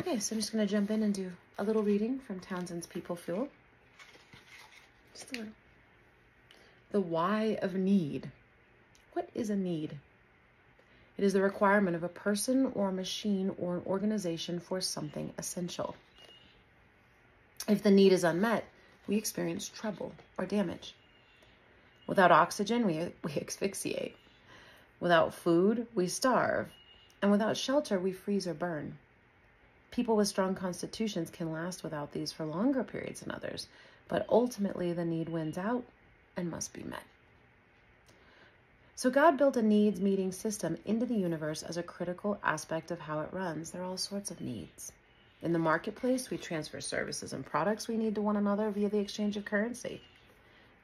Okay, so I'm just going to jump in and do a little reading from Townsend's People Fuel. Just a little. The why of need. What is a need? It is the requirement of a person or a machine or an organization for something essential. If the need is unmet, we experience trouble or damage. Without oxygen, we asphyxiate. Without food, we starve. And without shelter, we freeze or burn. People with strong constitutions can last without these for longer periods than others, but ultimately the need wins out and must be met. So God built a needs-meeting system into the universe as a critical aspect of how it runs. There are all sorts of needs. In the marketplace, we transfer services and products we need to one another via the exchange of currency.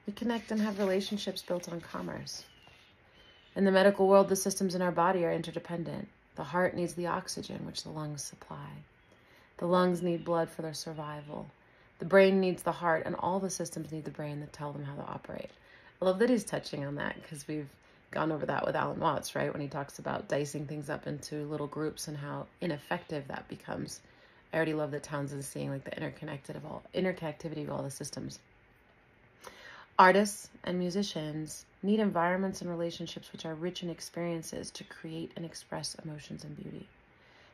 We connect and have relationships built on commerce. In the medical world, the systems in our body are interdependent. The heart needs the oxygen, which the lungs supply. The lungs need blood for their survival. The brain needs the heart, and all the systems need the brain that tell them how to operate. I love that he's touching on that because we've gone over that with Alan Watts, right? When he talks about dicing things up into little groups and how ineffective that becomes. I already love that Townsend is seeing like the interconnectivity of all the systems. Artists and musicians need environments and relationships which are rich in experiences to create and express emotions and beauty.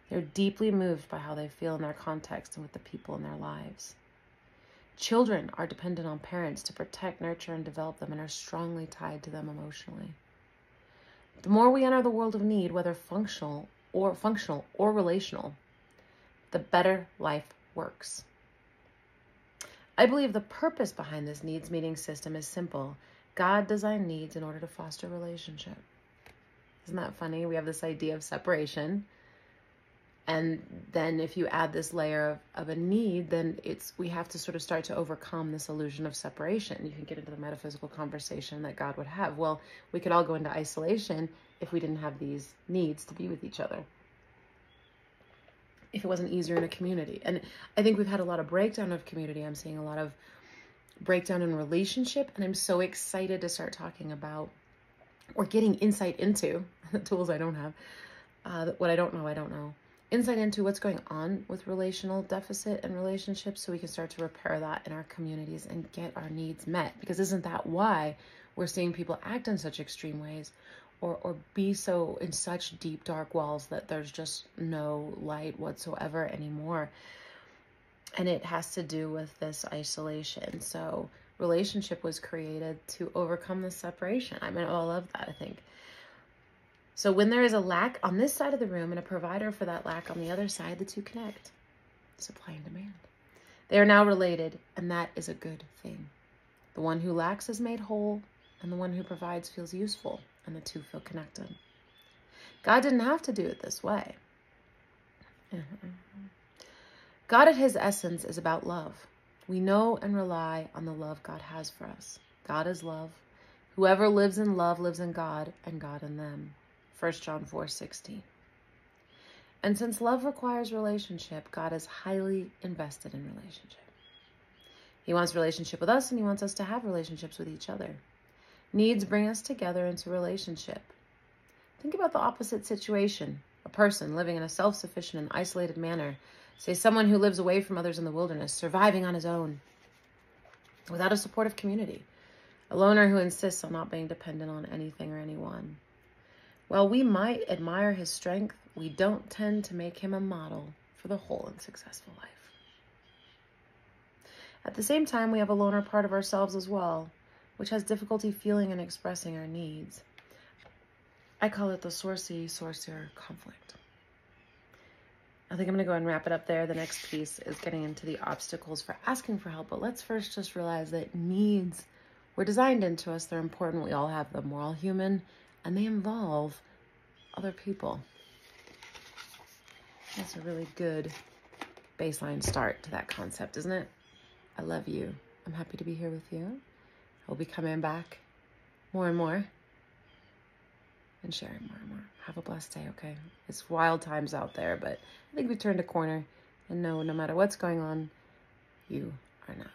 They're deeply moved by how they feel in their context and with the people in their lives. Children are dependent on parents to protect, nurture, and develop them and are strongly tied to them emotionally. The more we enter the world of need, whether functional or relational, the better life works. I believe the purpose behind this needs meeting system is simple. God designed needs in order to foster relationship. Isn't that funny? We have this idea of separation. And then if you add this layer of a need, then we have to sort of start to overcome this illusion of separation. You can get into the metaphysical conversation that God would have. Well, we could all go into isolation if we didn't have these needs to be with each other. If it wasn't easier in a community. And I think we've had a lot of breakdown of community. I'm seeing a lot of breakdown in relationship. And I'm so excited to start talking about or getting insight into the tools I don't have. What I don't know. Insight into what's going on with relational deficit and relationships so we can start to repair that in our communities and get our needs met. Because isn't that why we're seeing people act in such extreme ways or be so in such deep, dark walls that there's just no light whatsoever anymore? And it has to do with this isolation. So relationship was created to overcome the separation. I mean, I love that, I think. So when there is a lack on this side of the room and a provider for that lack on the other side, the two connect. Supply and demand. They are now related, and that is a good thing. The one who lacks is made whole, and the one who provides feels useful, and the two feel connected. God didn't have to do it this way. God at his essence is about love. We know and rely on the love God has for us. God is love. Whoever lives in love lives in God, and God in them. 1 John 4:16. And since love requires relationship, God is highly invested in relationship. He wants relationship with us, and he wants us to have relationships with each other. Needs bring us together into relationship. Think about the opposite situation. A person living in a self-sufficient and isolated manner. Say someone who lives away from others in the wilderness, surviving on his own, without a supportive community. A loner who insists on not being dependent on anything or anyone. While we might admire his strength, we don't tend to make him a model for the whole and successful life. At the same time, we have a loner part of ourselves as well, which has difficulty feeling and expressing our needs. I call it the sorcerer conflict. I think I'm going to go and wrap it up there. The next piece is getting into the obstacles for asking for help, but let's first just realize that needs were designed into us. They're important. We all have them. We're all human. And they involve other people. That's a really good baseline start to that concept, isn't it? I love you. I'm happy to be here with you. I'll be coming back more and more and sharing more and more. Have a blessed day, okay? It's wild times out there, but I think we turned a corner and know no matter what's going on, you are not.